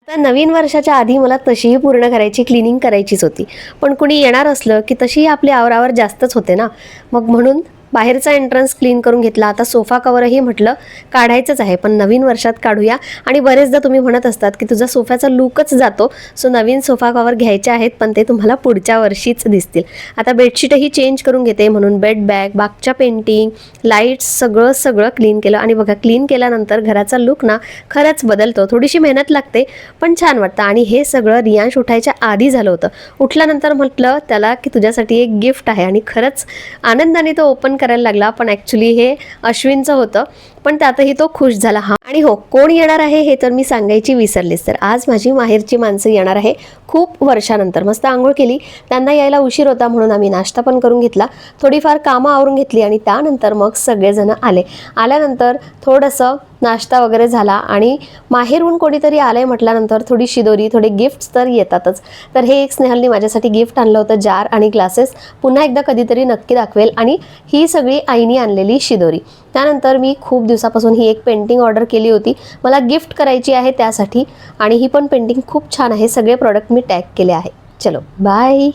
तर नवीन वर्षाच्या आधी मला तशीही पूर्ण करायची, क्लिनिंग करायचीच होती. पण कुणी येणार असलं की तशीही आपली आवरावर जास्तच होते ना. मग म्हणून बाहेरचा एंट्रन्स क्लीन करून घेतला. आता सोफा कवरही म्हटलं काढायचंच आहे, पण नवीन वर्षात काढूया. आणि बरेचदा तुम्ही म्हणत असतात की तुझा सोफ्याचा लुकच जातो, सो नवीन सोफा कवर घ्यायचे आहेत, पण ते तुम्हाला पुढच्या वर्षीच दिसतील. आता बेडशीटही चेंज करून घेते, म्हणून बेड बॅग, बागच्या पेंटिंग, लाईट्स सगळं सगळं क्लीन केलं. आणि बघा, क्लीन केल्यानंतर घराचा लुक ना खरंच बदलतो. थोडीशी मेहनत लागते पण छान वाटतं. आणि हे सगळं रियांश उठायच्या आधी झालं होतं. उठल्यानंतर म्हटलं त्याला की तुझ्यासाठी एक गिफ्ट आहे, आणि खरंच आनंदाने तो ओपन करायला लागला. पण ॲक्च्युली हे अश्विनचं होतं, पण त्यातही तो खुश झाला. हा, आणि हो, कोण येणार आहे हे तर मी सांगायची विसरलीच. तर आज माझी माहेरची माणसं येणार आहे खूप वर्षानंतर. मस्त आंघोळ केली, त्यांना यायला उशीर होता म्हणून आम्ही नाश्ता पण करून घेतला, थोडीफार कामं आवरून घेतली, आणि त्यानंतर मग सगळेजण आले. आल्यानंतर थोडंसं नाश्ता वगैरे झाला, आणि माहेरून कोणीतरी आलंय म्हटल्यानंतर थोडी शिदोरी, थोडे गिफ्ट्स तर येतातच. तर हे एक स्नेहलने माझ्यासाठी गिफ्ट आणलं होतं, जार आणि ग्लासेस. पुन्हा एकदा कधीतरी नक्की दाखवेल. आणि ही सगळी आईनी आणलेली शिदोरी. त्यानंतर मी खूप दिवसापासून ही एक पेंटिंग ऑर्डर केली होती, मला गिफ्ट करायची आहे त्यासाठी. आणि ही पण पेंटिंग खूप छान आहे. सगळे प्रॉडक्ट मी टॅग केले आहे. चलो बाय.